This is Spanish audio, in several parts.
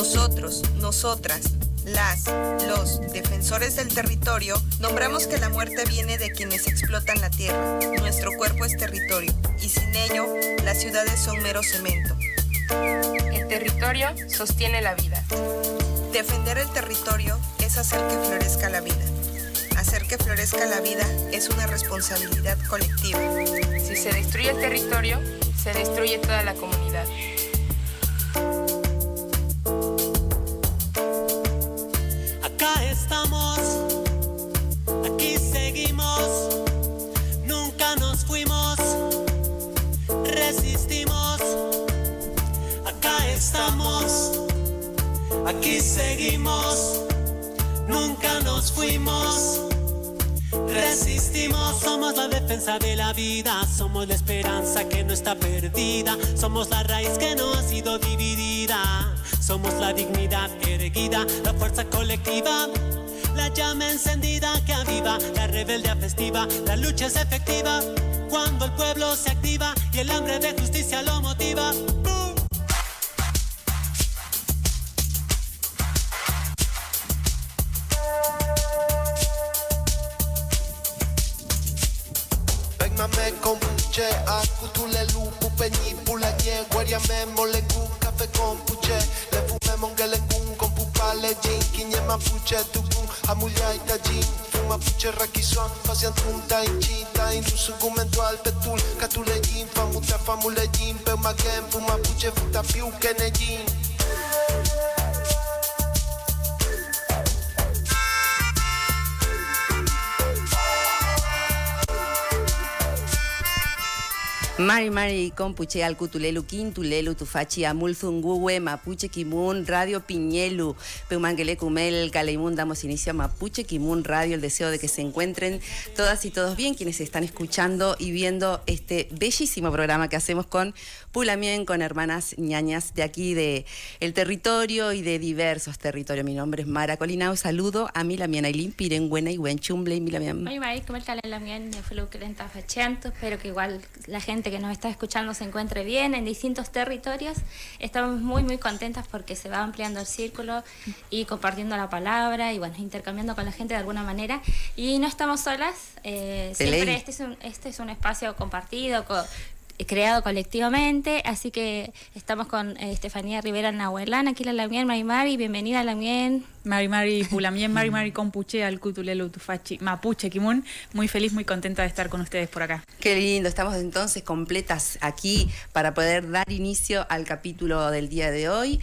Nosotros, nosotras, los defensores del territorio, nombramos que la muerte viene de quienes explotan la tierra. Nuestro cuerpo es territorio, y sin ello, las ciudades son mero cemento. El territorio sostiene la vida. Defender el territorio es hacer que florezca la vida. Hacer que florezca la vida es una responsabilidad colectiva. Si se destruye el territorio, se destruye toda la comunidad. Acá estamos, aquí seguimos, nunca nos fuimos, resistimos. Acá estamos, aquí seguimos, nunca nos fuimos, resistimos. Somos la defensa de la vida, somos la esperanza que no está perdida, somos la raíz que no ha sido dividida, somos la dignidad erguida, la fuerza colectiva, la llama encendida que aviva, la rebeldía festiva, la lucha es efectiva cuando el pueblo se activa y el hambre de justicia lo motiva. ¡Bum! Me kombuche, akutule lupu peñi pulañe, guariame molegu, café con puche, le fume mongelengun con pupale jin, quiñe mapuche tukun, amuya itajin, fuma puche rakisuan, pasian tunta inchita, indusugumentual petul, katule jin, famuta famule jin, peumagen, fuma puche futa piu kene jin. Mari Compuche Alcutulelu Quintulelu Tufachi Amulzunguwe Mapuche Kimun Radio Piñelu Peumanguele Cumel Caleimun. Damos inicio a Mapuche Kimun Radio, el deseo de que se encuentren todas y todos bien quienes están escuchando y viendo este bellísimo programa que hacemos con Pulamien, con hermanas ñañas de aquí de el territorio y de diversos territorios. Mi nombre es Mara Colinao, saludo a mi Lamien Ailín Pirengüena y Huenchumble y mi Lamien. Mari, ¿cómo está la Lamien? Espero que igual la gente que nos está escuchando se encuentre bien en distintos territorios. Estamos muy contentas porque se va ampliando el círculo y compartiendo la palabra y bueno, intercambiando con la gente de alguna manera. Y no estamos solas, siempre este es un espacio compartido, creado colectivamente, así que estamos con Estefanía Rivera Nahuelán, aquí la Lamien, Mari, bienvenida a Lamien. Mari Pulamien, Mari Compuche Alcutulelu Tufachi Mapuche Kimun, muy feliz, muy contenta de estar con ustedes por acá. Qué lindo, estamos entonces completas aquí para poder dar inicio al capítulo del día de hoy.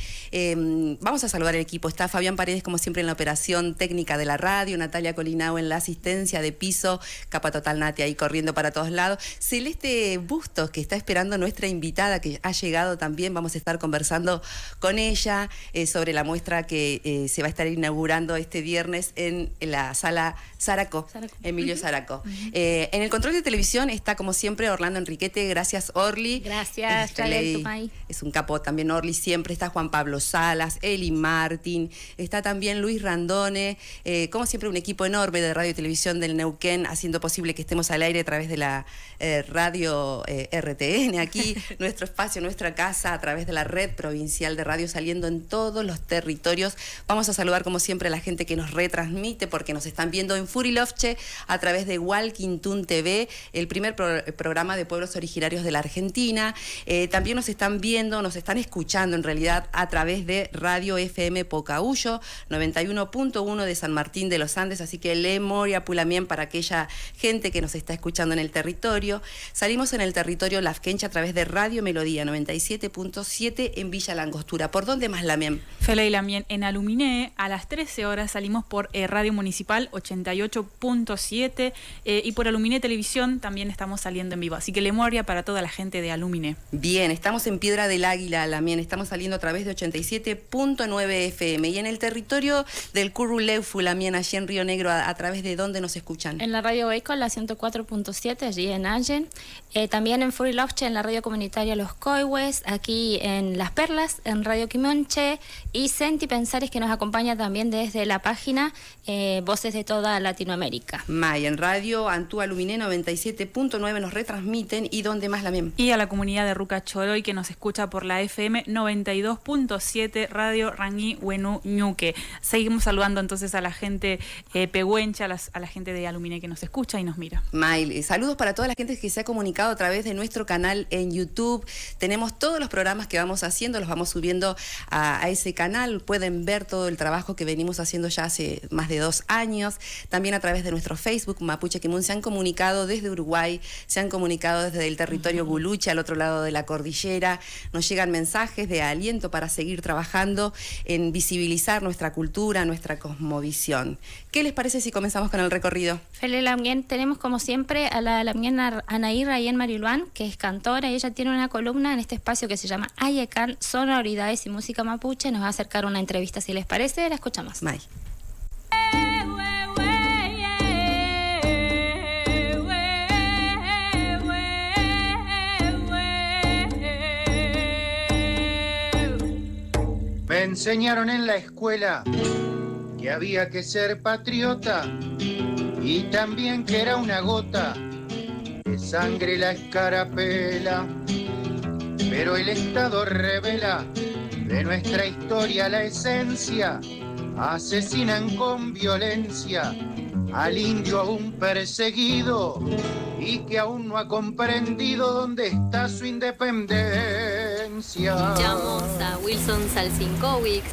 Vamos a saludar al equipo, está Fabián Paredes como siempre en la operación técnica de la radio, Natalia Colinao en la asistencia de piso, Capa Total Nati ahí corriendo para todos lados, Celeste Bustos que está esperando nuestra invitada que ha llegado también, vamos a estar conversando con ella sobre la muestra que se va a estar inaugurando este viernes en la sala Zaraco. Emilio Zaraco. En el control de televisión está como siempre Orlando Enriquete, gracias Orly. Gracias, es un capo también Orly siempre, está Juan Pablo Salas, Eli Martín, está también Luis Randone, como siempre un equipo enorme de radio y televisión del Neuquén haciendo posible que estemos al aire a través de la radio RTN, aquí nuestro espacio, nuestra casa, a través de la red provincial de radio saliendo en todos los territorios. Vamos a saludar como siempre a la gente que nos retransmite porque nos están viendo en Furilovche a través de Walkintun TV, el primer programa de pueblos originarios de la Argentina. También nos están viendo, nos están escuchando en realidad a través de Radio FM Pocahuyo, 91.1 de San Martín de los Andes, así que le moria Pulamien para aquella gente que nos está escuchando en el territorio. Salimos en el territorio Lafkencha a través de Radio Melodía 97.7 en Villa Langostura. ¿Por dónde más, Lamien? Fela y Lamien, en Aluminé a las 13 horas salimos por Radio Municipal 88.7 y por Aluminé Televisión también estamos saliendo en vivo. Así que lemoria para toda la gente de Aluminé. Bien, estamos en Piedra del Águila, Lamien. Estamos saliendo a través de 87.9 FM. Y en el territorio del Curruleufu, Lamien, allí en Río Negro, ¿a través de dónde nos escuchan? En la radio Eco, la 104.7, allí en Allen. También en Furilovche, en la radio comunitaria Los Coihues, aquí en Las Perlas, en Radio Quimonche. Y Senti Pensares, que nos acompaña también desde la página Voces de toda Latinoamérica. May, en Radio Antúa Luminé 97.9 nos retransmiten. ¿Y dónde más, la miem? Y a la comunidad de Ruca Choroy, que nos escucha por la FM 92.7 Radio Rangui Huenú Ñuque. Seguimos saludando entonces a la gente pehuencha, a la gente de Aluminé que nos escucha y nos mira. May, saludos para toda la gente que se ha comunicado a través de nuestro canal en YouTube. Tenemos todos los programas que vamos haciendo, los vamos subiendo a ese canal. Pueden ver todo el trabajo que venimos haciendo ya hace más de 2 años. También a través de nuestro Facebook, Mapuche Kimun, se han comunicado desde Uruguay, se han comunicado desde el territorio Guluche, al otro lado de la cordillera. Nos llegan mensajes de aliento para seguir trabajando en visibilizar nuestra cultura, nuestra cosmovisión. ¿Qué les parece si comenzamos con el recorrido? Fele Lamien, tenemos como siempre a la Lamien Anaí Rayen Mariluán, que es cantora, y ella tiene una columna en este espacio que se llama Ayecan, Sonoridades y Música Mapuche. Nos va a acercar una entrevista, si les parece, la escuchamos. May. Me enseñaron en la escuela que había que ser patriota y también que era una gota de sangre la escarapela. Pero el Estado revela de nuestra historia la esencia, asesinan con violencia al indio aún perseguido y que aún no ha comprendido dónde está su independencia. Escuchamos a Wilson Salsinkovic,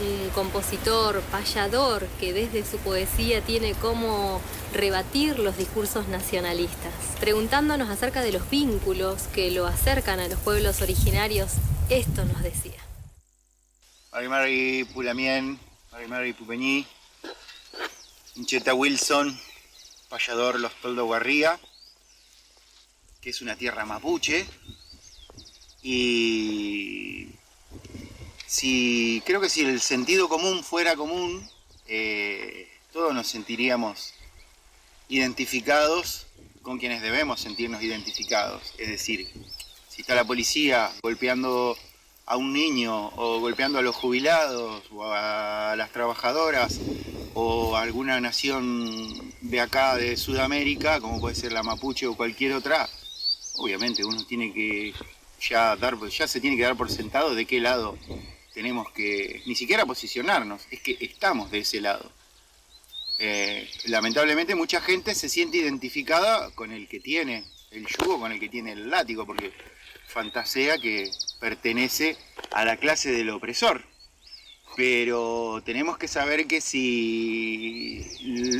un compositor, payador, que desde su poesía tiene cómo rebatir los discursos nacionalistas. Preguntándonos acerca de los vínculos que lo acercan a los pueblos originarios, esto nos decía. Mari Pulamien, Mari Pupeñí, Incheta Wilson, payador Los Toldo Guarría, que es una tierra mapuche, y creo que si el sentido común fuera común, todos nos sentiríamos identificados con quienes debemos sentirnos identificados. Es decir, si está la policía golpeando a un niño o golpeando a los jubilados o a las trabajadoras o a alguna nación de acá de Sudamérica, como puede ser la mapuche o cualquier otra, obviamente uno tiene que ya se tiene que dar por sentado de qué lado tenemos que ni siquiera posicionarnos, es que estamos de ese lado. Lamentablemente mucha gente se siente identificada con el que tiene el yugo, con el que tiene el látigo, porque fantasea que pertenece a la clase del opresor. Pero tenemos que saber que si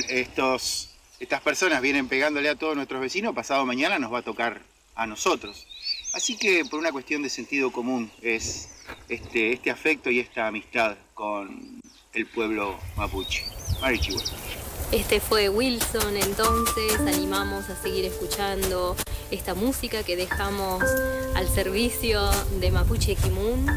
estas personas vienen pegándole a todos nuestros vecinos, pasado mañana nos va a tocar a nosotros. Así que por una cuestión de sentido común es este afecto y esta amistad con el pueblo mapuche. Mari Chihuahua. Este fue Wilson, entonces animamos a seguir escuchando esta música que dejamos al servicio de Mapuche Kimun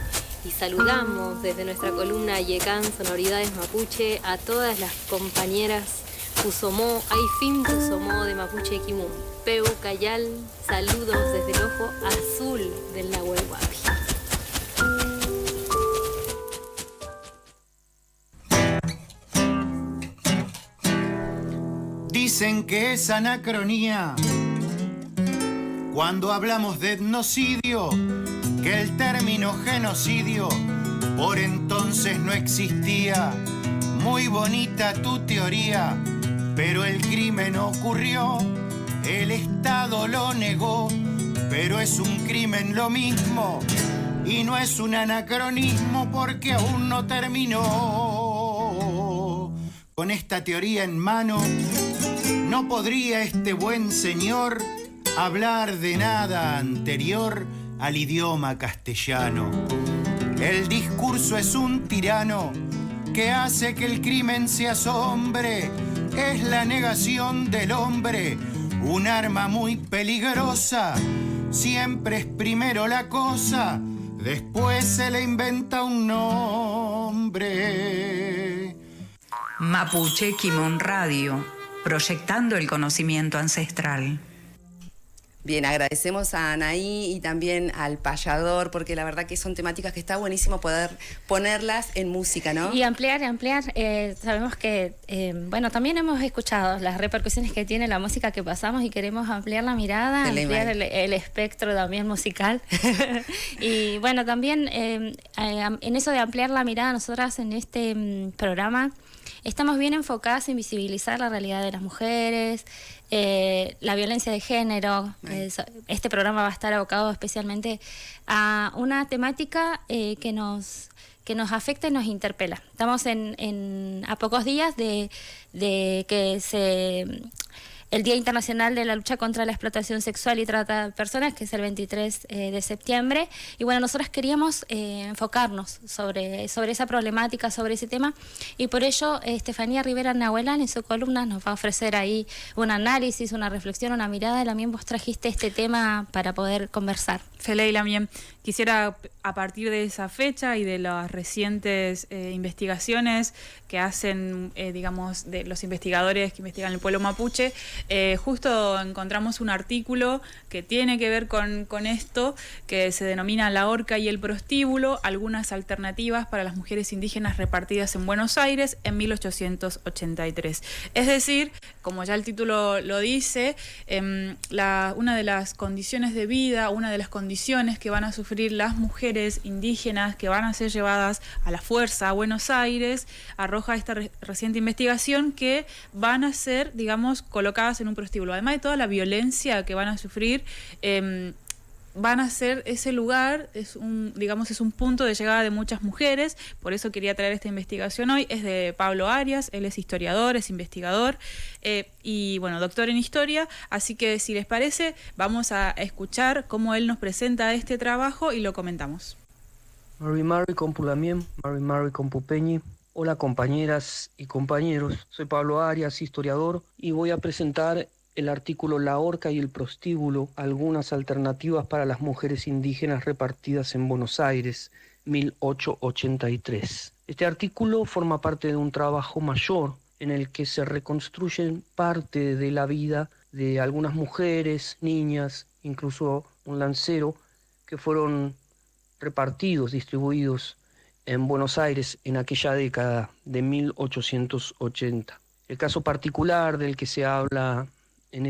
y saludamos desde nuestra columna Ayecan, Sonoridades Mapuche, a todas las compañeras Kusomó, Aifim Kusomó de Mapuche Kimun. Peu Cayal, saludos desde el ojo azul del Nahuel Huapi. Dicen que es anacronía cuando hablamos de etnocidio, que el término genocidio por entonces no existía. Muy bonita tu teoría, pero el crimen ocurrió, el Estado lo negó, pero es un crimen lo mismo y no es un anacronismo porque aún no terminó. Con esta teoría en mano, no podría este buen señor hablar de nada anterior al idioma castellano. El discurso es un tirano que hace que el crimen se asombre. Es la negación del hombre, un arma muy peligrosa. Siempre es primero la cosa, después se le inventa un nombre. Mapuche Kimun Radio, proyectando el conocimiento ancestral. Bien, agradecemos a Anaí y también al payador, porque la verdad que son temáticas que está buenísimo poder ponerlas en música, ¿no? Y ampliar. Sabemos que, bueno, también hemos escuchado las repercusiones que tiene la música que pasamos y queremos ampliar la mirada, ampliar el espectro también musical. Y bueno, también en eso de ampliar la mirada, nosotras en este programa estamos bien enfocadas en visibilizar la realidad de las mujeres, la violencia de género. Este programa va a estar abocado especialmente a una temática que nos afecta y nos interpela. Estamos a pocos días de que el Día Internacional de la Lucha contra la Explotación Sexual y Trata de Personas, que es el 23 de septiembre. Y bueno, nosotros queríamos enfocarnos sobre esa problemática, sobre ese tema. Y por ello, Estefanía Rivera Nahuelán en su columna nos va a ofrecer ahí un análisis, una reflexión, una mirada. También vos trajiste este tema para poder conversar. Feleila, bien, quisiera a partir de esa fecha y de las recientes investigaciones que hacen, digamos, de los investigadores que investigan el pueblo mapuche, justo encontramos un artículo que tiene que ver con esto, que se denomina La horca y el prostíbulo, algunas alternativas para las mujeres indígenas repartidas en Buenos Aires en 1883. Es decir, como ya el título lo dice, una de las condiciones de vida, una de las condiciones que van a sufrir las mujeres indígenas que van a ser llevadas a la fuerza a Buenos Aires, arroja esta reciente investigación, que van a ser, digamos, colocadas en un prostíbulo. Además de toda la violencia que van a sufrir, van a ser ese lugar, es un punto de llegada de muchas mujeres. Por eso quería traer esta investigación hoy. Es de Pablo Arias, él es historiador, es investigador y bueno, doctor en historia, así que si les parece vamos a escuchar cómo él nos presenta este trabajo y lo comentamos. Mari Compulamien, Mari Compupeñi. Hola compañeras y compañeros, soy Pablo Arias, historiador, y voy a presentar el artículo La horca y el prostíbulo, algunas alternativas para las mujeres indígenas repartidas en Buenos Aires, 1883. Este artículo forma parte de un trabajo mayor en el que se reconstruyen parte de la vida de algunas mujeres, niñas, incluso un lancero, que fueron repartidos, distribuidos en Buenos Aires en aquella década de 1880. El caso particular del que se habla en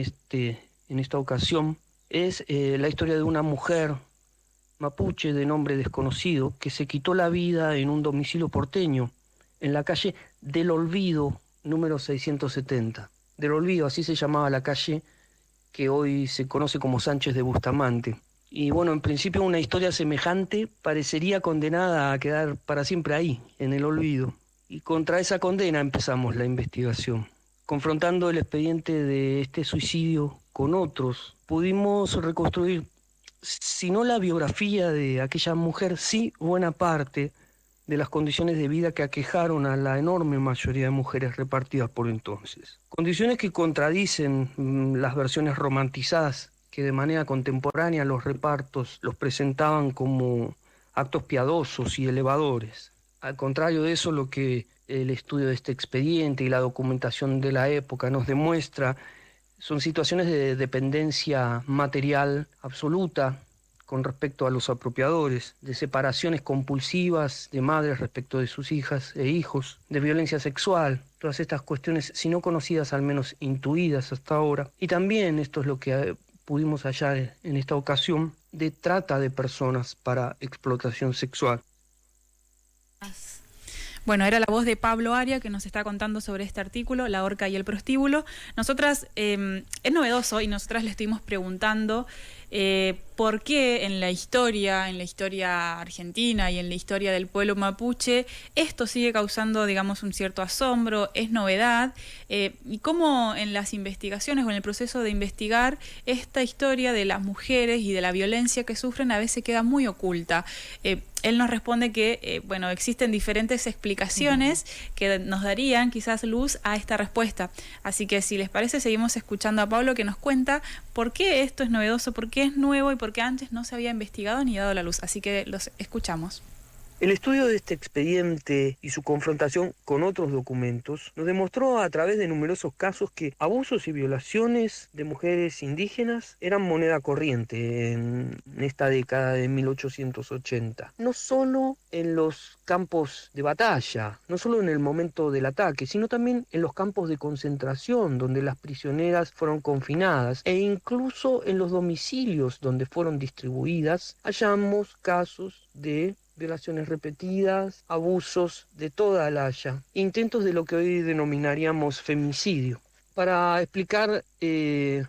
esta ocasión es la historia de una mujer mapuche de nombre desconocido que se quitó la vida en un domicilio porteño en la calle del Olvido, número 670. Del Olvido, así se llamaba la calle que hoy se conoce como Sánchez de Bustamante. Y bueno, en principio una historia semejante parecería condenada a quedar para siempre ahí, en el olvido. Y contra esa condena empezamos la investigación. Confrontando el expediente de este suicidio con otros, pudimos reconstruir, si no la biografía de aquella mujer, sí buena parte de las condiciones de vida que aquejaron a la enorme mayoría de mujeres repartidas por entonces. Condiciones que contradicen las versiones romantizadas que de manera contemporánea los repartos los presentaban como actos piadosos y elevadores. Al contrario de eso, lo que el estudio de este expediente y la documentación de la época nos demuestra son situaciones de dependencia material absoluta con respecto a los apropiadores, de separaciones compulsivas de madres respecto de sus hijas e hijos, de violencia sexual, todas estas cuestiones, si no conocidas, al menos intuidas hasta ahora. Y también, esto es lo que pudimos hallar en esta ocasión, de trata de personas para explotación sexual. Bueno, era la voz de Pablo Arias que nos está contando sobre este artículo, La horca y el prostíbulo. Nosotras, es novedoso y nosotras le estuvimos preguntando por qué en la historia argentina y en la historia del pueblo mapuche, esto sigue causando, digamos, un cierto asombro, es novedad, y cómo en las investigaciones o en el proceso de investigar esta historia de las mujeres y de la violencia que sufren a veces queda muy oculta. Él nos responde que, bueno, existen diferentes explicaciones que nos darían quizás luz a esta respuesta. Así que si les parece, seguimos escuchando a Pablo, que nos cuenta por qué esto es novedoso, por qué es nuevo y por qué antes no se había investigado ni dado la luz. Así que los escuchamos. El estudio de este expediente y su confrontación con otros documentos nos demostró a través de numerosos casos que abusos y violaciones de mujeres indígenas eran moneda corriente en esta década de 1880. No solo en los campos de batalla, no solo en el momento del ataque, sino también en los campos de concentración donde las prisioneras fueron confinadas e incluso en los domicilios donde fueron distribuidas, hallamos casos de violaciones repetidas, abusos de toda la haya, intentos de lo que hoy denominaríamos femicidio. Para explicar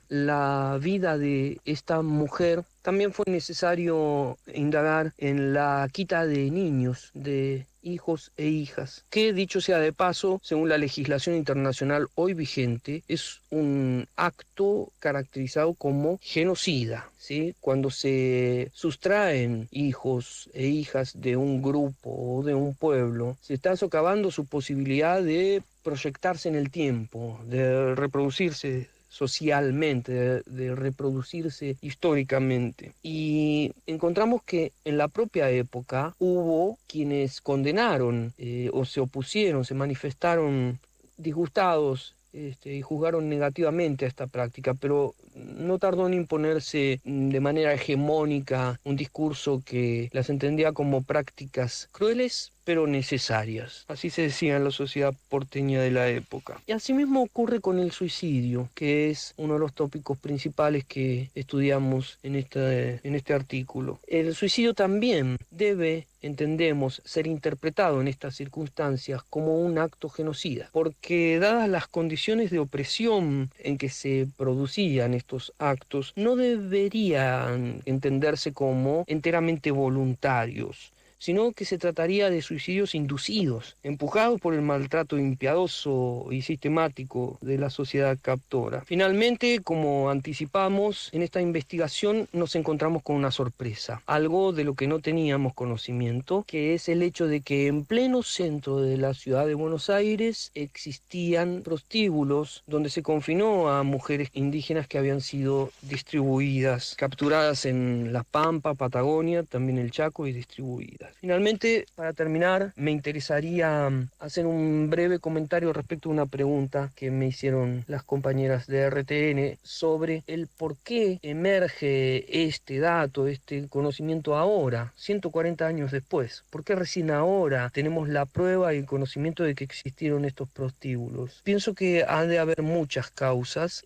la vida de esta mujer, también fue necesario indagar en la quita de niños, de hijos e hijas, que dicho sea de paso, según la legislación internacional hoy vigente, es un acto caracterizado como genocida, ¿sí? Cuando se sustraen hijos e hijas de un grupo o de un pueblo, se está socavando su posibilidad de proyectarse en el tiempo, de reproducirse socialmente, de reproducirse históricamente. Y encontramos que en la propia época hubo quienes condenaron o se opusieron, se manifestaron disgustados y juzgaron negativamente a esta práctica, pero no tardó en imponerse de manera hegemónica un discurso que las entendía como prácticas crueles pero necesarias. Así se decía en la sociedad porteña de la época. Y asimismo ocurre con el suicidio, que es uno de los tópicos principales que estudiamos en este artículo. El suicidio también debe, entendemos, ser interpretado en estas circunstancias como un acto genocida, porque dadas las condiciones de opresión en que se producían estos actos, no deberían entenderse como enteramente voluntarios, sino que se trataría de suicidios inducidos, empujados por el maltrato impiadoso y sistemático de la sociedad captora. Finalmente, como anticipamos, en esta investigación nos encontramos con una sorpresa, algo de lo que no teníamos conocimiento, que es el hecho de que en pleno centro de la ciudad de Buenos Aires existían prostíbulos donde se confinó a mujeres indígenas que habían sido distribuidas, capturadas en La Pampa, Patagonia, también el Chaco y distribuidas. Finalmente, para terminar, me interesaría hacer un breve comentario respecto a una pregunta que me hicieron las compañeras de RTN sobre el por qué emerge este dato, este conocimiento ahora, 140 años después. ¿Por qué recién ahora tenemos la prueba y el conocimiento de que existieron estos prostíbulos? Pienso que ha de haber muchas causas,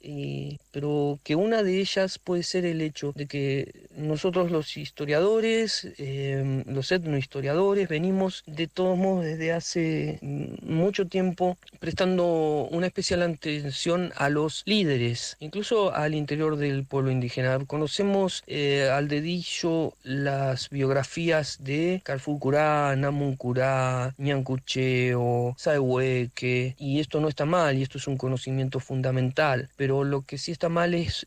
pero que una de ellas puede ser el hecho de que nosotros los historiadores, los etnohistoriadores, venimos de todos modos desde hace mucho tiempo prestando una especial atención a los líderes, incluso al interior del pueblo indígena. Conocemos al dedillo las biografías de Calfucurá, Namuncurá, Ñancucheo, Saehueque, y esto no está mal, y esto es un conocimiento fundamental, pero lo que sí está mal es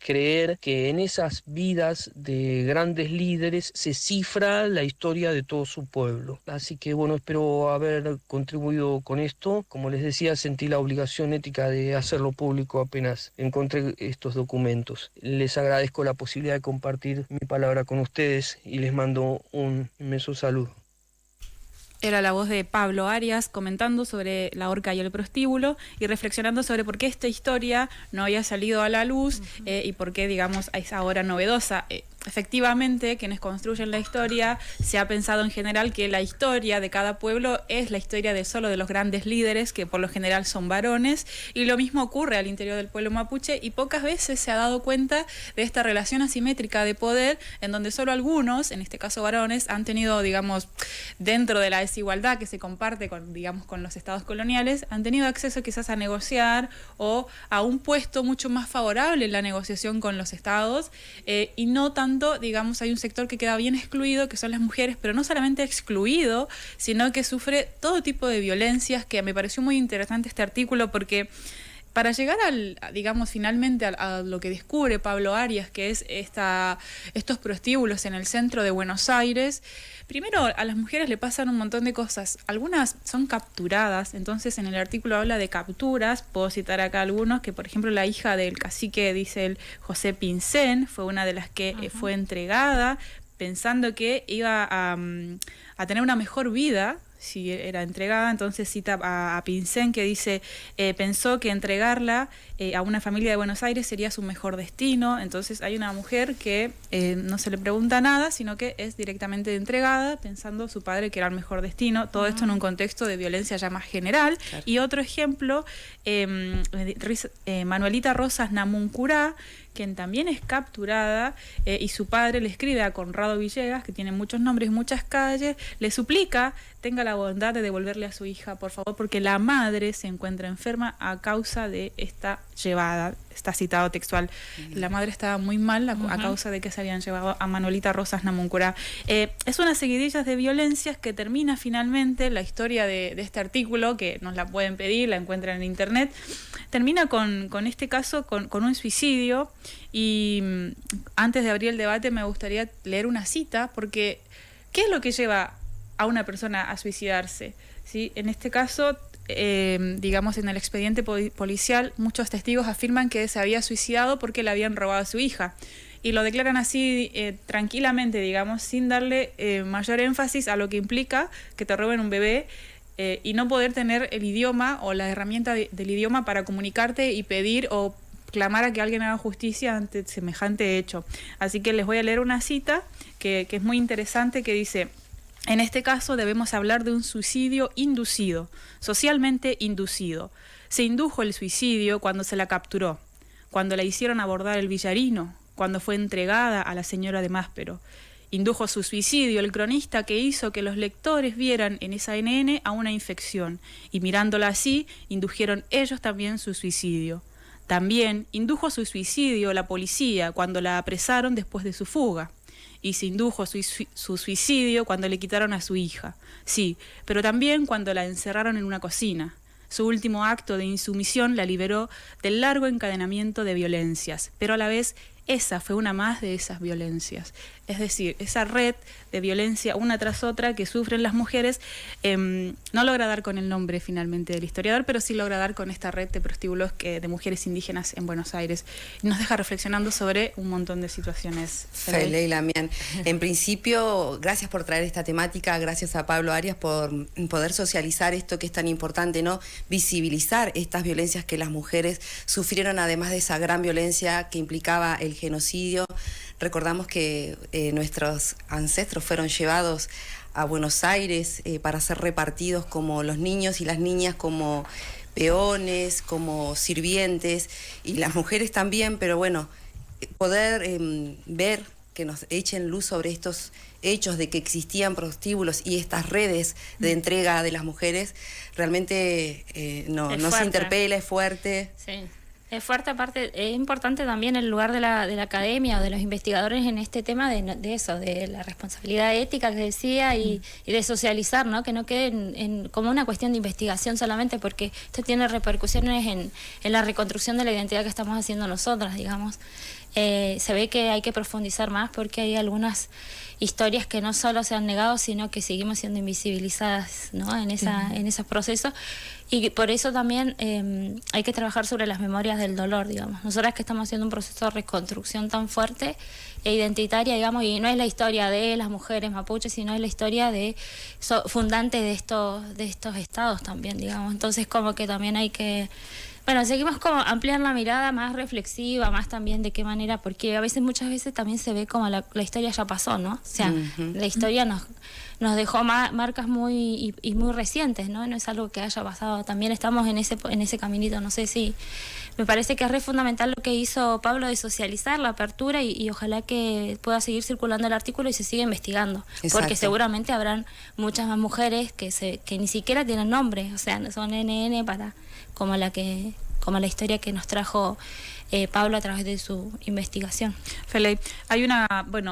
creer que en esas vidas de grandes líderes se cifra la historia de todo su pueblo. Así que bueno, espero haber contribuido con esto. Como les decía, sentí la obligación ética de hacerlo público apenas encontré estos documentos. Les agradezco la posibilidad de compartir mi palabra con ustedes y les mando un inmenso saludo. Era la voz de Pablo Arias comentando sobre la horca y el prostíbulo y reflexionando sobre por qué esta historia no había salido a la luz y por qué, digamos, es ahora novedosa. Efectivamente, quienes construyen la historia, se ha pensado en general que la historia de cada pueblo es la historia de solo de los grandes líderes, que por lo general son varones, y lo mismo ocurre al interior del pueblo mapuche, y pocas veces se ha dado cuenta de esta relación asimétrica de poder, en donde solo algunos, en este caso varones, han tenido, digamos, dentro de la desigualdad que se comparte con, digamos, con los estados coloniales, han tenido acceso quizás a negociar o a un puesto mucho más favorable en la negociación con los estados, y no tanto, digamos, hay un sector que queda bien excluido, que son las mujeres, pero no solamente excluido, sino que sufre todo tipo de violencias, que me pareció muy interesante este artículo, porque para llegar digamos, finalmente a lo que descubre Pablo Arias, que es estos prostíbulos en el centro de Buenos Aires, primero a las mujeres le pasan un montón de cosas. Algunas son capturadas, entonces en el artículo habla de capturas. Puedo citar acá algunos, que por ejemplo la hija del cacique, dice el José Pincén, fue una de las que fue entregada, pensando que iba a tener una mejor vida si era entregada. Entonces cita a Pinsén, que dice, pensó que entregarla a una familia de Buenos Aires sería su mejor destino. Entonces hay una mujer que no se le pregunta nada, sino que es directamente entregada, pensando su padre que era el mejor destino. Todo esto en un contexto de violencia ya más general. Claro. Y otro ejemplo, Manuelita Rosas Namuncurá, quien también es capturada, y su padre le escribe a Conrado Villegas, que tiene muchos nombres, muchas calles, le suplica tenga la bondad de devolverle a su hija, por favor, porque la madre se encuentra enferma a causa de esta llevada. Está citado textual. La madre estaba muy mal a causa de que se habían llevado a Manuelita Rosas Namuncurá. Es una seguidilla de violencias que termina finalmente la historia de este artículo, que nos la pueden pedir, la encuentran en internet. Termina con este caso, con un suicidio. Y antes de abrir el debate me gustaría leer una cita, porque ¿qué es lo que lleva a una persona a suicidarse? ¿Sí? En este caso, digamos, en el expediente policial, muchos testigos afirman que se había suicidado porque le habían robado a su hija. Y lo declaran así tranquilamente, digamos, sin darle mayor énfasis a lo que implica que te roben un bebé y no poder tener el idioma o la herramienta del idioma para comunicarte y pedir o clamar a que alguien haga justicia ante semejante hecho. Así que les voy a leer una cita que es muy interesante, que dice: en este caso debemos hablar de un suicidio inducido, socialmente inducido. Se indujo el suicidio cuando se la capturó, cuando la hicieron abordar el Villarino, cuando fue entregada a la señora de Máspero. Indujo su suicidio el cronista que hizo que los lectores vieran en esa NN a una infección, y mirándola así, indujeron ellos también su suicidio. También indujo su suicidio la policía cuando la apresaron después de su fuga. Y se indujo su suicidio cuando le quitaron a su hija. Sí, pero también cuando la encerraron en una cocina. Su último acto de insumisión la liberó del largo encadenamiento de violencias, pero a la vez esa fue una más de esas violencias. Es decir, esa red de violencia una tras otra que sufren las mujeres, no logra dar con el nombre finalmente del historiador, pero sí logra dar con esta red de prostíbulos de mujeres indígenas en Buenos Aires. Y nos deja reflexionando sobre un montón de situaciones. Fele y Lamián. En principio, gracias por traer esta temática, gracias a Pablo Arias por poder socializar esto que es tan importante, ¿no? Visibilizar estas violencias que las mujeres sufrieron, además de esa gran violencia que implicaba el genocidio. Recordamos que nuestros ancestros fueron llevados a Buenos Aires para ser repartidos como los niños y las niñas, como peones, como sirvientes, y las mujeres también, pero bueno, poder ver que nos echen luz sobre estos hechos de que existían prostíbulos y estas redes de entrega de las mujeres, realmente nos interpela, es fuerte. Sí. Es fuerte, aparte, es importante también el lugar de la academia o de los investigadores en este tema de eso, de la responsabilidad ética que decía y de socializar, ¿no? Que no quede como una cuestión de investigación solamente, porque esto tiene repercusiones en la reconstrucción de la identidad que estamos haciendo nosotras, digamos. Se ve que hay que profundizar más porque hay algunas historias que no solo se han negado, sino que seguimos siendo invisibilizadas, ¿no? en esos procesos. Y por eso también hay que trabajar sobre las memorias del dolor, digamos. Nosotras que estamos haciendo un proceso de reconstrucción tan fuerte e identitaria, digamos, y no es la historia de las mujeres mapuches, sino es la historia de fundantes de estos estados también, digamos. Entonces como que también hay que... Bueno, seguimos como ampliar la mirada más reflexiva, más también de qué manera, porque muchas veces también se ve como la historia ya pasó, ¿no? O sea, la historia nos dejó marcas muy recientes, ¿no? No es algo que haya pasado. También estamos en ese caminito, no sé si... Me parece que es re fundamental lo que hizo Pablo de socializar la apertura y ojalá que pueda seguir circulando el artículo y se siga investigando. Exacto. Porque seguramente habrán muchas más mujeres que ni siquiera tienen nombre, o sea, son NN como la historia que nos trajo Pablo a través de su investigación. Fele, hay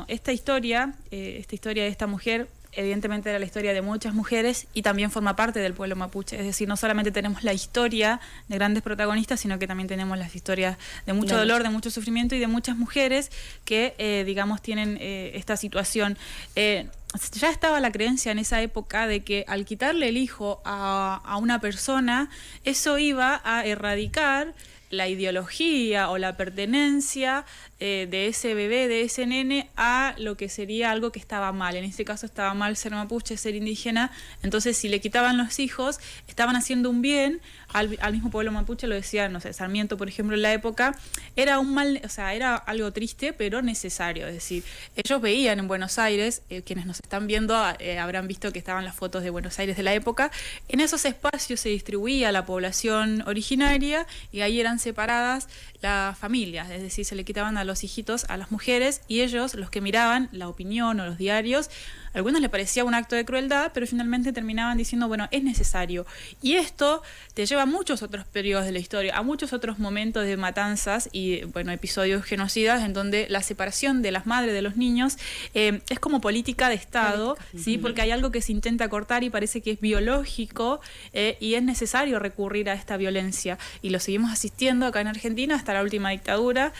esta historia de esta mujer, evidentemente era la historia de muchas mujeres y también forma parte del pueblo mapuche. Es decir, no solamente tenemos la historia de grandes protagonistas, sino que también tenemos las historias de mucho dolor, de mucho sufrimiento y de muchas mujeres que, digamos, tienen esta situación. Ya estaba la creencia en esa época de que al quitarle el hijo a una persona, eso iba a erradicar la ideología o la pertenencia de ese bebé, de ese nene, a lo que sería algo que estaba mal. En este caso estaba mal ser mapuche, ser indígena. Entonces, si le quitaban los hijos, estaban haciendo un bien al mismo pueblo mapuche. Lo decía, no sé, Sarmiento, por ejemplo, en la época. Era un mal, o sea, era algo triste, pero necesario. Es decir, ellos veían en Buenos Aires, quienes nos están viendo habrán visto que estaban las fotos de Buenos Aires de la época. En esos espacios se distribuía la población originaria y ahí eran separadas las familias, es decir, se le quitaban a los hijitos a las mujeres, y ellos, los que miraban la opinión o los diarios, a algunos les parecía un acto de crueldad, pero finalmente terminaban diciendo, bueno, es necesario. Y esto te lleva a muchos otros periodos de la historia, a muchos otros momentos de matanzas y, bueno, episodios genocidas en donde la separación de las madres de los niños es como política de Estado, ¿sí? Porque hay algo que se intenta cortar y parece que es biológico, y es necesario recurrir a esta violencia. Y lo seguimos asistiendo acá en Argentina hasta la última dictadura,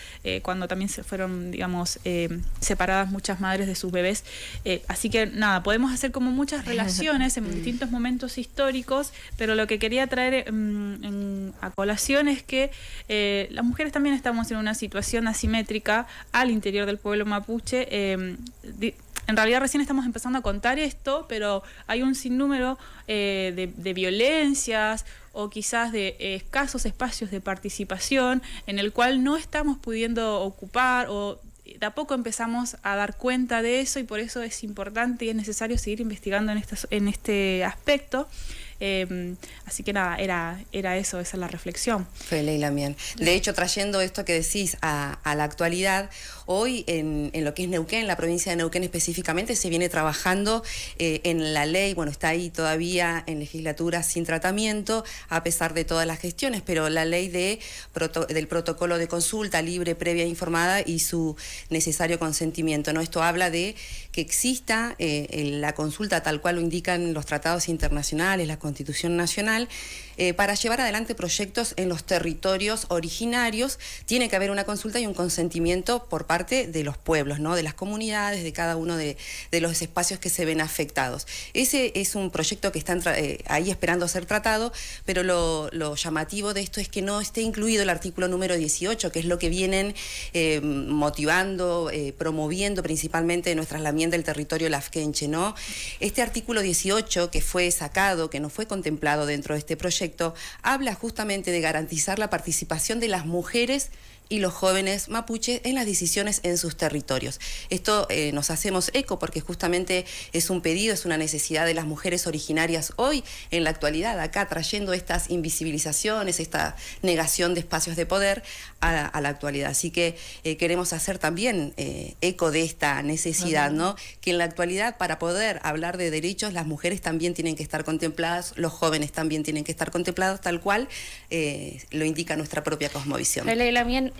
cuando también se fueron, digamos, separadas muchas madres de sus bebés. Así que nada, podemos hacer como muchas relaciones en distintos momentos históricos, pero lo que quería traer a colación es que las mujeres también estamos en una situación asimétrica al interior del pueblo mapuche. En realidad recién estamos empezando a contar esto, pero hay un sinnúmero de violencias o quizás de escasos espacios de participación en el cual no estamos pudiendo ocupar, o de a poco empezamos a dar cuenta de eso, y por eso es importante y es necesario seguir investigando en este aspecto. Así que nada, era eso, esa es la reflexión. Leila Mien. De hecho, trayendo esto que decís a la actualidad, hoy en lo que es Neuquén, la provincia de Neuquén específicamente, se viene trabajando en la ley, bueno, está ahí todavía en legislatura sin tratamiento, a pesar de todas las gestiones, pero la ley del protocolo de consulta libre, previa, informada y su necesario consentimiento, ¿no? Esto habla de que exista la consulta tal cual lo indican los tratados internacionales, la Constitución Nacional, para llevar adelante proyectos en los territorios originarios. Tiene que haber una consulta y un consentimiento por parte de los pueblos, ¿no? De las comunidades, de cada uno de los espacios que se ven afectados. Ese es un proyecto que está ahí esperando ser tratado, pero lo llamativo de esto es que no esté incluido el artículo número 18, que es lo que vienen motivando, promoviendo principalmente nuestras lamiendas del territorio lafkenche, ¿no? Este artículo 18 que fue sacado, que no fue contemplado dentro de este proyecto, habla justamente de garantizar la participación de las mujeres y los jóvenes mapuches en las decisiones en sus territorios. Esto nos hacemos eco porque justamente es un pedido, es una necesidad de las mujeres originarias hoy, en la actualidad, acá trayendo estas invisibilizaciones, esta negación de espacios de poder a la actualidad. Así que queremos hacer también eco de esta necesidad, ¿no? Que en la actualidad, para poder hablar de derechos, las mujeres también tienen que estar contempladas, los jóvenes también tienen que estar contemplados, tal cual lo indica nuestra propia cosmovisión. Leila Mien,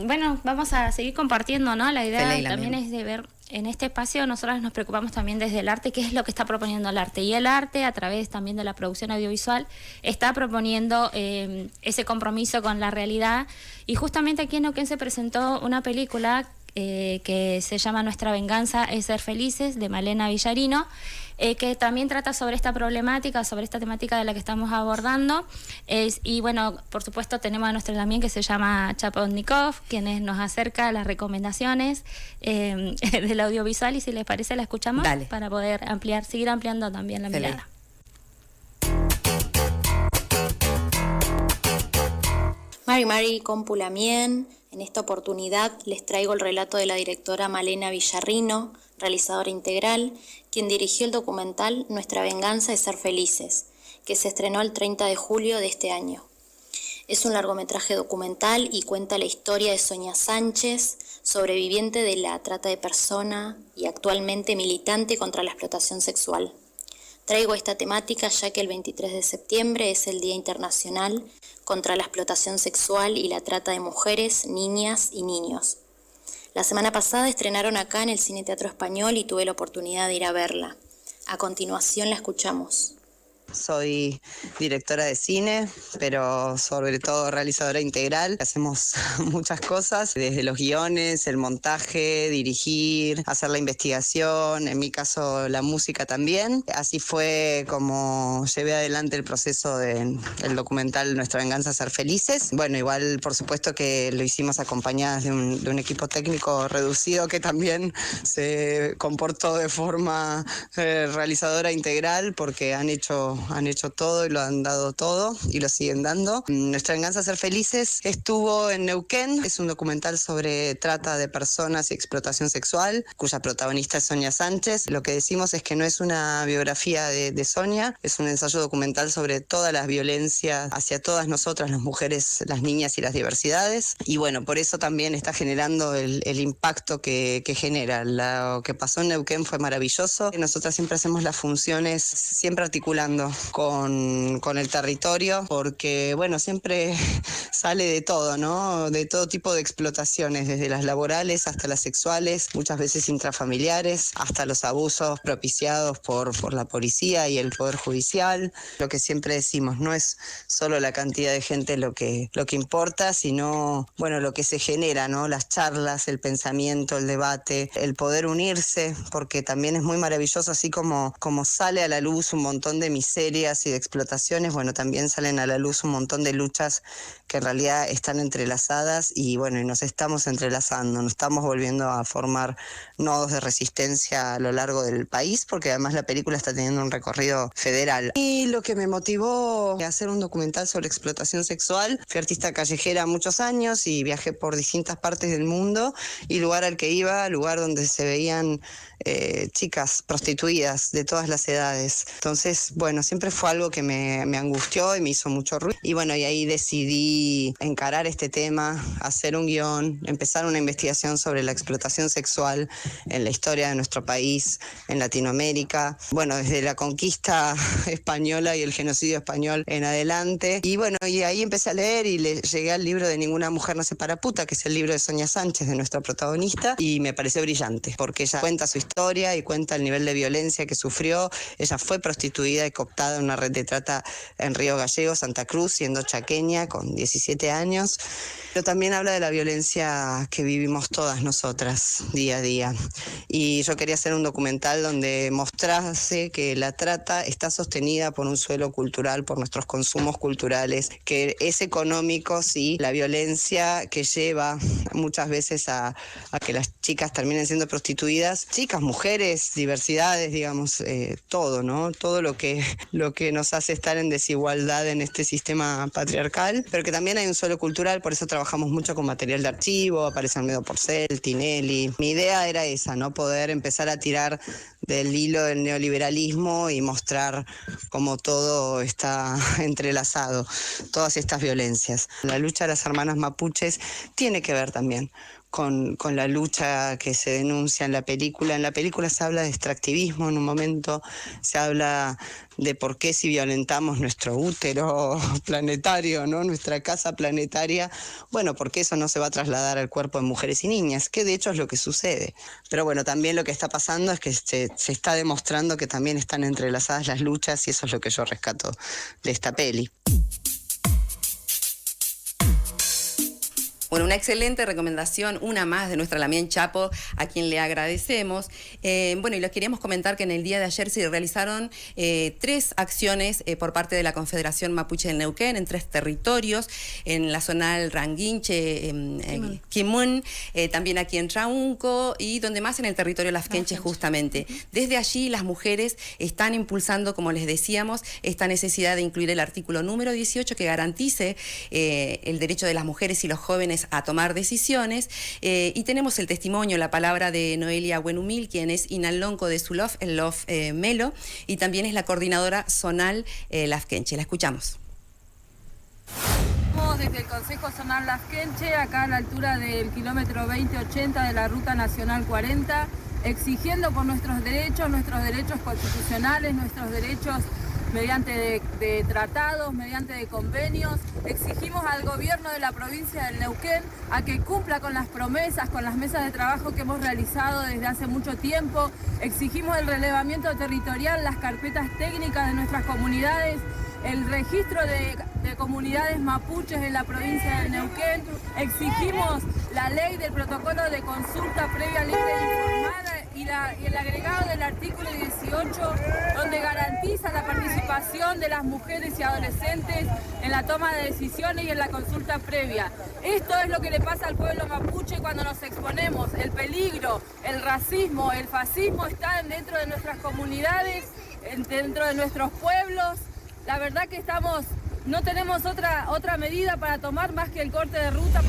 bueno, vamos a seguir compartiendo, ¿no? La idea también es de ver en este espacio, nosotros nos preocupamos también desde el arte, qué es lo que está proponiendo el arte. Y el arte, a través también de la producción audiovisual, está proponiendo ese compromiso con la realidad. Y justamente aquí en Neuquén se presentó una película que se llama Nuestra venganza es ser felices, de Malena Villarino, que también trata sobre esta problemática, sobre esta temática de la que estamos abordando. Y bueno, por supuesto tenemos a nuestro también que se llama Chapovnikov, quien nos acerca a las recomendaciones del audiovisual, y si les parece la escuchamos. Dale. Para poder seguir ampliando también la mirada. Mari Compulamien. En esta oportunidad les traigo el relato de la directora Malena Villarino, realizadora integral, quien dirigió el documental Nuestra venganza es ser felices, que se estrenó el 30 de julio de este año. Es un largometraje documental y cuenta la historia de Sonia Sánchez, sobreviviente de la trata de personas y actualmente militante contra la explotación sexual. Traigo esta temática ya que el 23 de septiembre es el Día Internacional contra la explotación sexual y la trata de mujeres, niñas y niños. La semana pasada estrenaron acá en el Cine Teatro Español y tuve la oportunidad de ir a verla. A continuación la escuchamos. Soy directora de cine, pero sobre todo realizadora integral. Hacemos muchas cosas, desde los guiones, el montaje, dirigir, hacer la investigación, en mi caso la música también. Así fue como llevé adelante el proceso del documental Nuestra venganza, ser felices. Bueno, igual por supuesto que lo hicimos acompañadas de un equipo técnico reducido que también se comportó de forma realizadora integral, porque han hecho todo y lo han dado todo y lo siguen dando. Nuestra venganza, ser felices estuvo en Neuquén. Es un documental sobre trata de personas y explotación sexual, cuya protagonista es Sonia Sánchez. Lo que decimos es que no es una biografía de Sonia, es un ensayo documental sobre todas las violencias hacia todas nosotras, las mujeres, las niñas y las diversidades. Y bueno, por eso también está generando el impacto que genera. Lo que pasó en Neuquén fue maravilloso. Nosotras siempre hacemos las funciones, siempre articulando con el territorio, porque bueno, siempre sale de todo, ¿no? De todo tipo de explotaciones, desde las laborales hasta las sexuales, muchas veces intrafamiliares, hasta los abusos propiciados por la policía y el Poder Judicial. Lo que siempre decimos, no es solo la cantidad de gente lo que importa, sino bueno, lo que se genera, ¿no? Las charlas, el pensamiento, el debate, el poder unirse, porque también es muy maravilloso, así como sale a la luz un montón de miserias y de explotaciones, bueno, también salen a la luz un montón de luchas que en realidad están entrelazadas y bueno, y nos estamos entrelazando, nos estamos volviendo a formar nodos de resistencia a lo largo del país, porque además la película está teniendo un recorrido federal. Y lo que me motivó a hacer un documental sobre explotación sexual, fui artista callejera muchos años y viajé por distintas partes del mundo, y lugar al que iba, lugar donde se veían chicas prostituidas de todas las edades. Entonces, bueno, siempre fue algo que me angustió y me hizo mucho ruido. Y bueno, y ahí decidí encarar este tema, hacer un guión, empezar una investigación sobre la explotación sexual en la historia de nuestro país, en Latinoamérica. Bueno, desde la conquista española y el genocidio español en adelante. Y bueno, y ahí empecé a leer y llegué al libro de Ninguna mujer nace para puta, que es el libro de Sonia Sánchez, de nuestra protagonista, y me pareció brillante, porque ella cuenta su historia y cuenta el nivel de violencia que sufrió. Ella fue prostituida y cooptada en una red de trata en Río Gallegos, Santa Cruz, siendo chaqueña con 17 años. Pero también habla de la violencia que vivimos todas nosotras día a día. Y yo quería hacer un documental donde mostrase que la trata está sostenida por un suelo cultural, por nuestros consumos culturales, que es económico, sí, la violencia que lleva muchas veces a que las chicas terminen siendo prostituidas, chicas, mujeres, diversidades, digamos, todo, ¿no? Todo lo que nos hace estar en desigualdad en este sistema patriarcal, pero que también hay un suelo cultural, por eso trabajamos mucho con material de archivo, aparece Almedo Porcel, Tinelli. Mi idea era esa, ¿no? Poder empezar a tirar del hilo del neoliberalismo y mostrar cómo todo está entrelazado, todas estas violencias. La lucha de las hermanas mapuches tiene que ver también con la lucha que se denuncia en la película. En la película se habla de extractivismo, en un momento se habla de por qué si violentamos nuestro útero planetario, ¿no? Nuestra casa planetaria, bueno, porque eso no se va a trasladar al cuerpo de mujeres y niñas, que de hecho es lo que sucede. Pero bueno, también lo que está pasando es que se está demostrando que también están entrelazadas las luchas, y eso es lo que yo rescato de esta peli. Bueno, una excelente recomendación, una más de nuestra Lamien Chapo, a quien le agradecemos. Bueno, y les queríamos comentar que en el día de ayer se realizaron 3 acciones por parte de la Confederación Mapuche del Neuquén en 3 territorios, en la zonal Ranguinche, Quimun, también aquí en Traunco y donde más en el territorio Lafkenche justamente. Desde allí las mujeres están impulsando, como les decíamos, esta necesidad de incluir el artículo número 18 que garantice el derecho de las mujeres y los jóvenes a tomar decisiones, y tenemos el testimonio, la palabra de Noelia Buenumil, quien es Inalonco de Sulof, el Lof Melo, y también es la coordinadora zonal Lafkenche. La escuchamos. Estamos desde el Consejo Zonal Lafkenche, acá a la altura del kilómetro 2080 de la Ruta Nacional 40, exigiendo por nuestros derechos constitucionales, nuestros derechos mediante de tratados, mediante de convenios. Exigimos al gobierno de la provincia del Neuquén a que cumpla con las promesas, con las mesas de trabajo que hemos realizado desde hace mucho tiempo. Exigimos el relevamiento territorial, las carpetas técnicas de nuestras comunidades, el registro de comunidades mapuches en la provincia del Neuquén. Exigimos la ley del protocolo de consulta previa, libre e informada y el agregado del artículo 18, donde garantiza la participación de las mujeres y adolescentes en la toma de decisiones y en la consulta previa. Esto es lo que le pasa al pueblo mapuche cuando nos exponemos. El peligro, el racismo, el fascismo están dentro de nuestras comunidades, dentro de nuestros pueblos. La verdad que no tenemos otra medida para tomar más que el corte de ruta.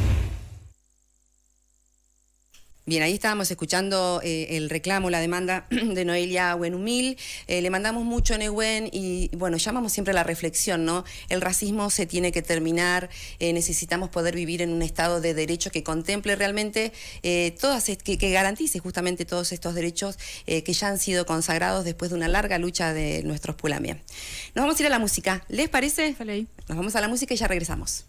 Bien, ahí estábamos escuchando el reclamo, la demanda de Noelia Huenumil. Le mandamos mucho, Nehuen, y bueno, llamamos siempre a la reflexión, ¿no? El racismo se tiene que terminar, necesitamos poder vivir en un estado de derecho que contemple realmente que garantice justamente todos estos derechos que ya han sido consagrados después de una larga lucha de nuestros pulamien. Nos vamos a ir a la música, ¿les parece? Nos vamos a la música y ya regresamos.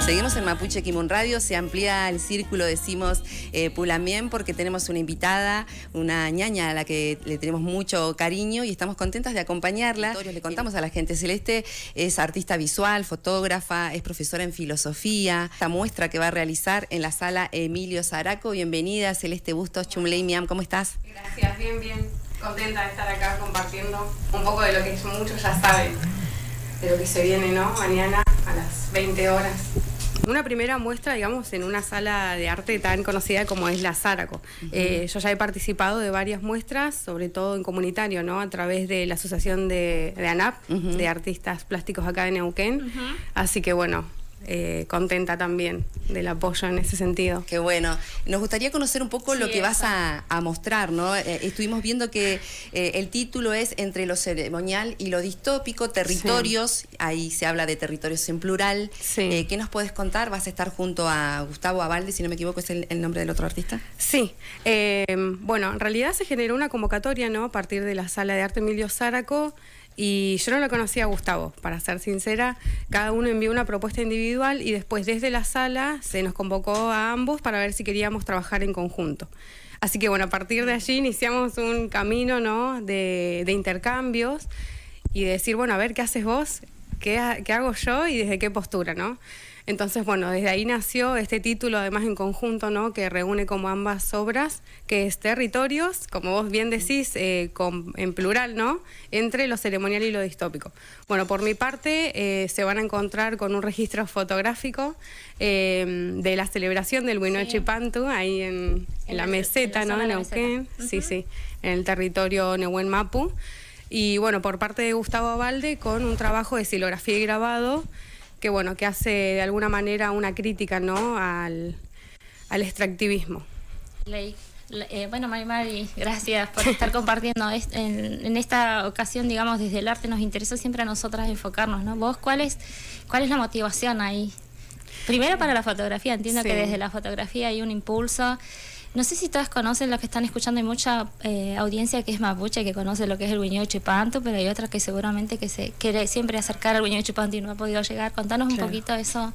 Seguimos en Mapuche Kimun Radio, se amplía el círculo, decimos Pulamien, porque tenemos una invitada, una ñaña a la que le tenemos mucho cariño y estamos contentas de acompañarla. Le contamos a la gente, Celeste es artista visual, fotógrafa, es profesora en filosofía. Esta muestra que va a realizar en la sala Emilio Zaraco. Bienvenida, Celeste Bustos, Chumley Miam, ¿cómo estás? Gracias, bien, bien. Contenta de estar acá compartiendo un poco de lo que muchos ya saben, de lo que se viene, ¿no? Mañana a las 20 horas. Una primera muestra, digamos, en una sala de arte tan conocida como es la Zaraco. Yo ya he participado de varias muestras, sobre todo en comunitario, ¿no? A través de la asociación de ANAP, de artistas plásticos acá en Neuquén. Así que bueno, contenta también del apoyo en ese sentido. Qué bueno. Nos gustaría conocer un poco lo que vas a mostrar, ¿no? Estuvimos viendo que el título es Entre lo ceremonial y lo distópico, territorios, ahí se habla de territorios en plural. ¿Qué nos puedes contar? Vas a estar junto a Gustavo Abalde, si no me equivoco, ¿es el nombre del otro artista? Sí. Bueno, en realidad se generó una convocatoria, ¿no? A partir de la sala de arte Emilio Zaraco. Y yo no lo conocía a Gustavo, para ser sincera. Cada uno envió una propuesta individual y después desde la sala se nos convocó a ambos para ver si queríamos trabajar en conjunto. Así que bueno, a partir de allí iniciamos un camino, ¿no? de intercambios y de decir, bueno, a ver, ¿qué haces vos? ¿Qué hago yo? Y desde qué postura, ¿no? Entonces, bueno, desde ahí nació este título, además en conjunto, ¿no? Que reúne como ambas obras, que es Territorios, como vos bien decís, en plural, ¿no? Entre lo ceremonial y lo distópico. Bueno, por mi parte, se van a encontrar con un registro fotográfico de la celebración del Huinoche Pantu, ahí en la meseta, ¿no? En Neuquén, sí, en el territorio Nehuen Mapu. Y bueno, por parte de Gustavo Abalde, con un trabajo de silografía y grabado, que bueno, que hace de alguna manera una crítica, ¿no? al extractivismo. Bueno, Mari, gracias por estar compartiendo. En esta ocasión, digamos, desde el arte nos interesa siempre a nosotras enfocarnos, ¿no? ¿Vos cuál es la motivación ahí? Primero para la fotografía, entiendo que desde la fotografía hay un impulso. No sé si todas conocen, los que están escuchando, hay mucha audiencia que es mapuche, que conoce lo que es el Huinoche Pantu, pero hay otras que seguramente que se quiere siempre acercar al Huinoche Pantu y no ha podido llegar. Contanos un poquito eso,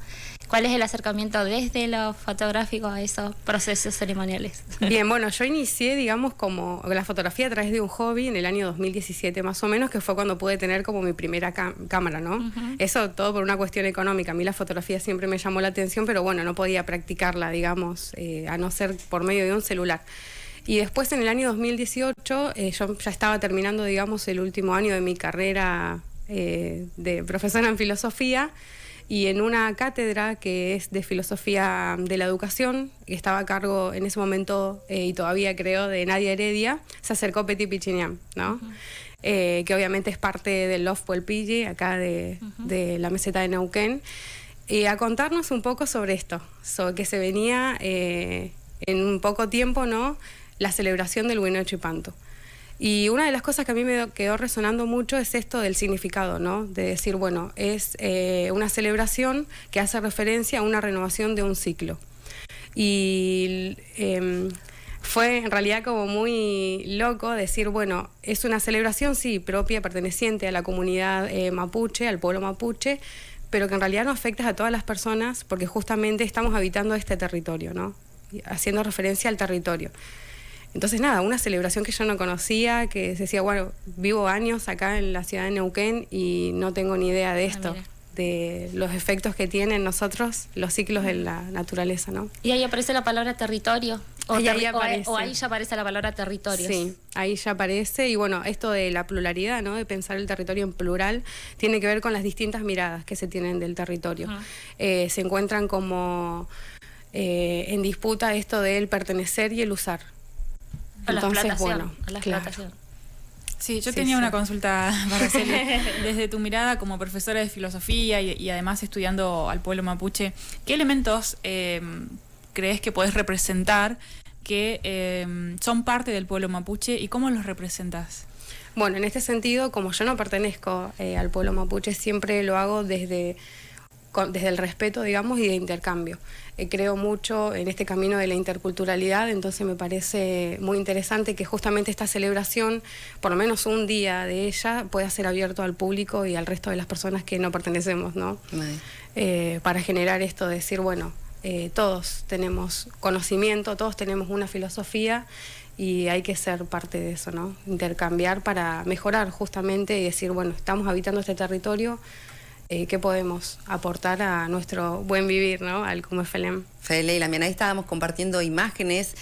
¿cuál es el acercamiento desde lo fotográfico a esos procesos ceremoniales? Bien, bueno, yo inicié, digamos, como la fotografía a través de un hobby en el año 2017 más o menos, que fue cuando pude tener como mi primera cámara, ¿no? Eso todo por una cuestión económica. A mí la fotografía siempre me llamó la atención, pero bueno, no podía practicarla, digamos, a no ser por medio de un celular. Y después en el año 2018 yo ya estaba terminando, digamos, el último año de mi carrera de profesora en filosofía, y en una cátedra que es de filosofía de la educación, que estaba a cargo en ese momento, y todavía creo, de Nadia Heredia, se acercó Peti Pichinian, ¿no? Que obviamente es parte del Lof Puelpilli, acá de la meseta de Neuquén, a contarnos un poco sobre esto, sobre que se venía en un poco tiempo, ¿no?, la celebración del Huinoche Pantu. Y una de las cosas que a mí me quedó resonando mucho es esto del significado, ¿no? De decir, bueno, es una celebración que hace referencia a una renovación de un ciclo. Y fue en realidad como muy loco decir, bueno, es una celebración, sí, propia, perteneciente a la comunidad mapuche, al pueblo mapuche, pero que en realidad no afecta a todas las personas porque justamente estamos habitando este territorio, ¿no? Haciendo referencia al territorio. Entonces nada, una celebración que yo no conocía, que decía, bueno, vivo años acá en la ciudad de Neuquén y no tengo ni idea de esto, de los efectos que tienen nosotros los ciclos de la naturaleza, ¿no? Y ahí aparece la palabra territorio, o ahí ya aparece la palabra territorios. Sí, ahí ya aparece, y bueno, esto de la pluralidad, ¿no?, de pensar el territorio en plural, tiene que ver con las distintas miradas que se tienen del territorio. Se encuentran como en disputa esto del pertenecer y el usar. Entonces, bueno, explotación. Sí, yo tenía una consulta para hacerle. Desde tu mirada como profesora de filosofía y además estudiando al pueblo mapuche, ¿qué elementos crees que podés representar que son parte del pueblo mapuche y cómo los representas? Bueno, en este sentido, como yo no pertenezco al pueblo mapuche, siempre lo hago desde el respeto, digamos, y de intercambio. Creo mucho en este camino de la interculturalidad, entonces me parece muy interesante que justamente esta celebración, por lo menos un día de ella, pueda ser abierto al público y al resto de las personas que no pertenecemos, ¿no? Para generar esto de decir, bueno, todos tenemos conocimiento, todos tenemos una filosofía y hay que ser parte de eso, ¿no? Intercambiar para mejorar justamente y decir, bueno, estamos habitando este territorio, ¿qué podemos aportar a nuestro buen vivir, ¿no?, al Cumefelem? Fede y Lamián, ahí estábamos compartiendo imágenes,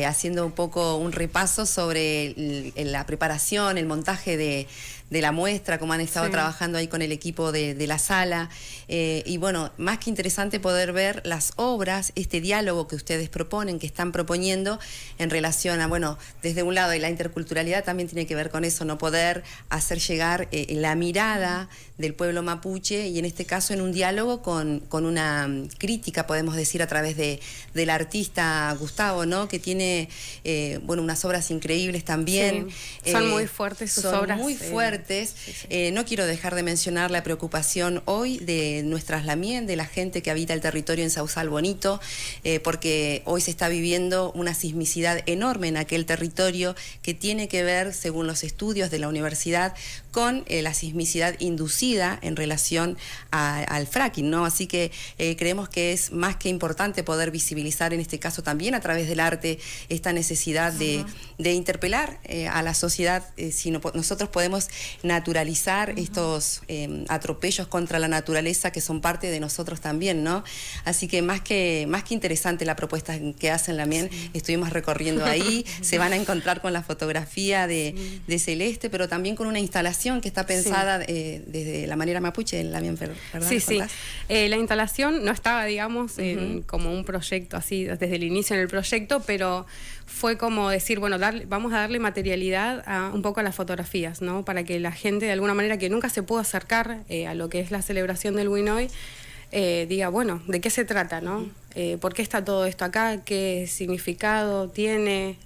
haciendo un poco un repaso sobre la preparación, el montaje de la muestra, cómo han estado trabajando ahí con el equipo de la sala. Y bueno, más que interesante poder ver las obras, este diálogo que ustedes proponen, que están proponiendo en relación a, bueno, desde un lado, y la interculturalidad también tiene que ver con eso, no poder hacer llegar la mirada del pueblo mapuche, y en este caso en un diálogo con una crítica, podemos decir, a través del artista Gustavo, ¿no?, que tiene bueno, unas obras increíbles también. Sí. Son muy fuertes sus obras. Son muy fuertes. No quiero dejar de mencionar la preocupación hoy de nuestras Lamien, de la gente que habita el territorio en Sausal Bonito, porque hoy se está viviendo una sismicidad enorme en aquel territorio que tiene que ver, según los estudios de la universidad, con la sismicidad inducida en relación al fracking, ¿no? Así que creemos que es más que importante poder visibilizar en este caso también a través del arte esta necesidad de interpelar a la sociedad, si nosotros podemos naturalizar estos atropellos contra la naturaleza que son parte de nosotros también, ¿no? Así que más que interesante la propuesta que hacen Lamien, estuvimos recorriendo ahí, se van a encontrar con la fotografía de Celeste, pero también con una instalación que está pensada desde la manera mapuche, Lamien, ¿verdad? Sí. La instalación no estaba, digamos, como un proyecto así, desde el inicio en el proyecto, pero fue como decir, bueno, vamos a darle materialidad un poco a las fotografías, ¿no? Para que la gente, de alguna manera, que nunca se pudo acercar a lo que es la celebración del Winoy, diga, bueno, ¿de qué se trata, no? ¿Por qué está todo esto acá? ¿Qué significado tiene?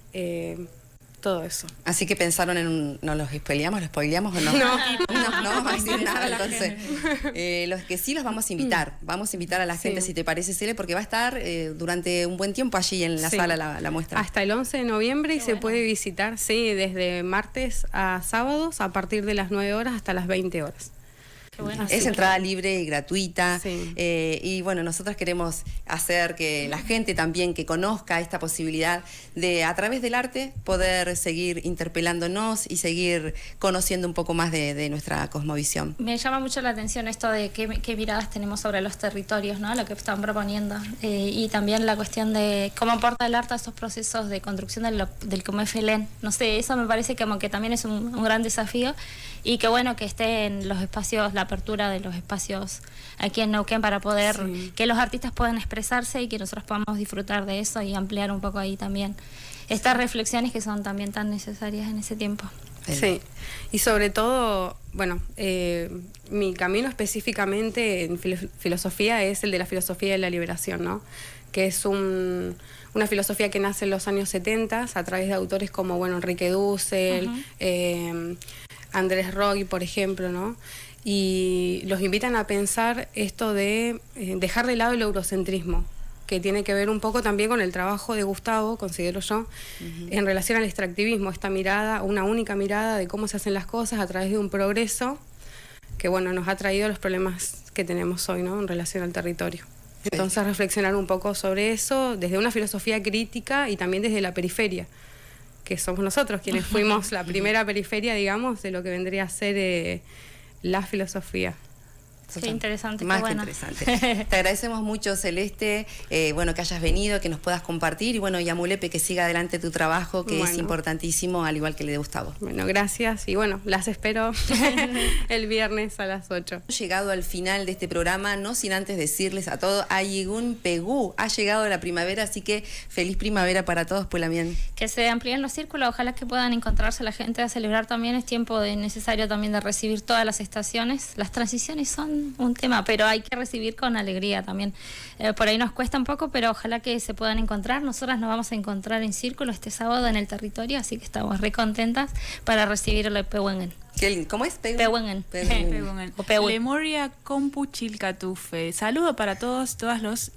Todo eso. Así que pensaron en ¿no los spoileamos o no? No vamos a decir nada, entonces. Los que sí los vamos a invitar. Vamos a invitar a la gente, si te parece, Cele, porque va a estar durante un buen tiempo allí en la sala la muestra. Hasta el 11 de noviembre y se puede visitar, desde martes a sábados, a partir de las 9 horas hasta las 20 horas. Bueno, es entrada libre y gratuita, y bueno, nosotros queremos hacer que la gente también que conozca esta posibilidad de a través del arte poder seguir interpelándonos y seguir conociendo un poco más de nuestra cosmovisión. Me llama mucho la atención esto de qué miradas tenemos sobre los territorios, ¿no? Lo que están proponiendo, y también la cuestión de cómo aporta el arte a estos procesos de construcción del Comefelen. No sé, eso me parece como que también es un gran desafío, y qué bueno que esté en los espacios, la apertura de los espacios aquí en Neuquén para poder que los artistas puedan expresarse y que nosotros podamos disfrutar de eso y ampliar un poco ahí también estas reflexiones que son también tan necesarias en ese tiempo. Sí, y sobre todo, bueno, mi camino específicamente en filosofía es el de la filosofía de la liberación, ¿no? Que es una filosofía que nace en los años 70 a través de autores como, bueno, Enrique Dussel, Andrés Roy, por ejemplo, ¿no? Y los invitan a pensar esto de dejar de lado el eurocentrismo, que tiene que ver un poco también con el trabajo de Gustavo, considero yo, en relación al extractivismo, esta mirada, una única mirada de cómo se hacen las cosas a través de un progreso que, bueno, nos ha traído los problemas que tenemos hoy, ¿no? En relación al territorio. Entonces, reflexionar un poco sobre eso desde una filosofía crítica y también desde la periferia, que somos nosotros quienes fuimos la primera periferia, digamos, de lo que vendría a ser la filosofía. Qué interesante, más qué bueno. que interesante. Te agradecemos mucho, Celeste, bueno, que hayas venido, que nos puedas compartir, y bueno, y a Mulepe, que siga adelante tu trabajo, que es importantísimo, al igual que el de Gustavo. Bueno, gracias, y bueno, las espero el viernes a las 8. Hemos llegado al final de este programa, no sin antes decirles a todos, Ayigun Pegú, ha llegado la primavera, así que feliz primavera para todos, pues Lamien. Que se amplíen los círculos, ojalá que puedan encontrarse la gente a celebrar también, es tiempo necesario también de recibir todas las estaciones, las transiciones son un tema, pero hay que recibir con alegría también. Por ahí nos cuesta un poco, pero ojalá que se puedan encontrar. Nosotras nos vamos a encontrar en Círculo este sábado en el territorio, así que estamos re contentas para recibir el Pehuengen. ¿Cómo es? Pehuengen. Lemoria Compuchilcatufe. Saludo para todas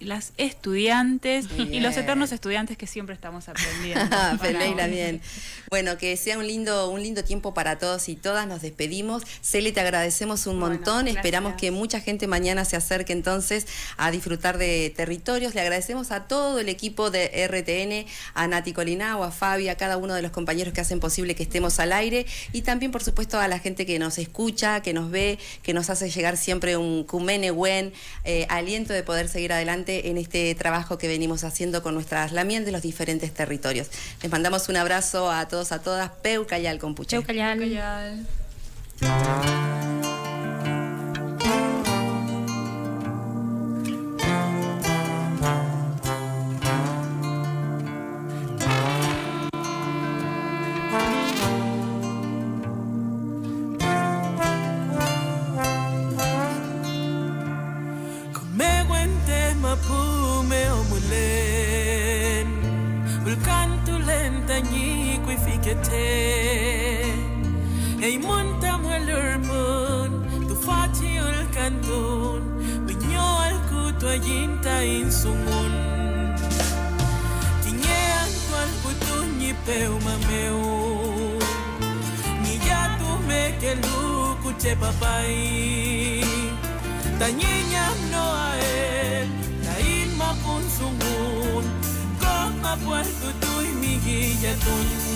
las estudiantes y los eternos estudiantes que siempre estamos aprendiendo. Feliz, bien. Bueno, que sea un lindo tiempo para todos y todas. Nos despedimos. Cele, te agradecemos un montón. Esperamos que mucha gente mañana se acerque entonces a disfrutar de territorios. Le agradecemos a todo el equipo de RTN, a Nati Colinao, a Fabi, a cada uno de los compañeros que hacen posible que estemos al aire, y también, por supuesto, a la gente que nos escucha, que nos ve, que nos hace llegar siempre un cumene buen aliento de poder seguir adelante en este trabajo que venimos haciendo con nuestras Lamien de los diferentes territorios. Les mandamos un abrazo a todos, a todas. Peucayal, compuche. Peucayal. Hey monta muelurpun tu fati ul kantun winyo al kuto yinta insumun tinye antual kutu ni peu mameu ni ya tu me que che papai tanyenya no ael tain mapun sungun koma puerto tu y mi guillatun.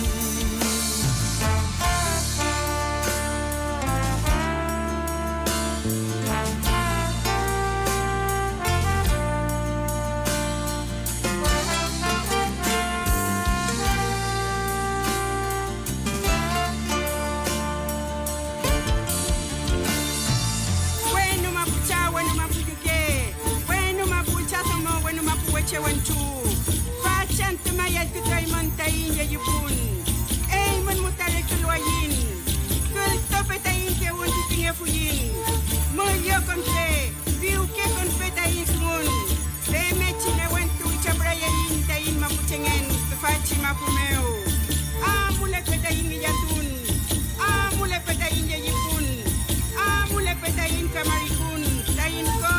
Chewanchu, fachan tumayal tu tray montayin ya yupun. Ay man mutare kulwayin, kul topetayin ke wunti tingafuyin. Mulyo kontre, biu ke konpetayin sumun. Reme chine wentu chabrayayin tayin mapuchengen, fachi mapumeo. Mule petayin yatun, mule petayin ya yupun, mule petayin kamarikun, tayin ko.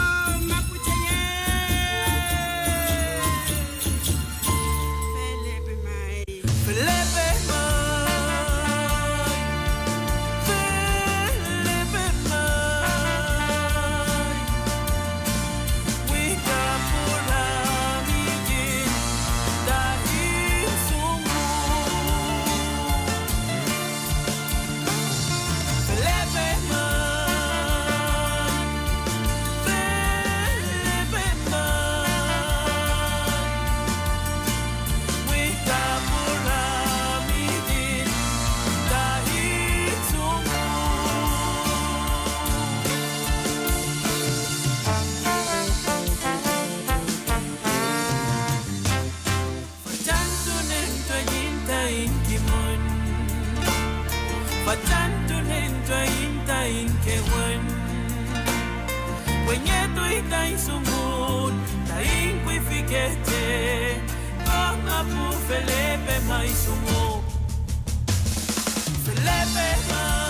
Tain sumun, tain kui fikete, koma pu Felipe mai sumu, Felipe mai.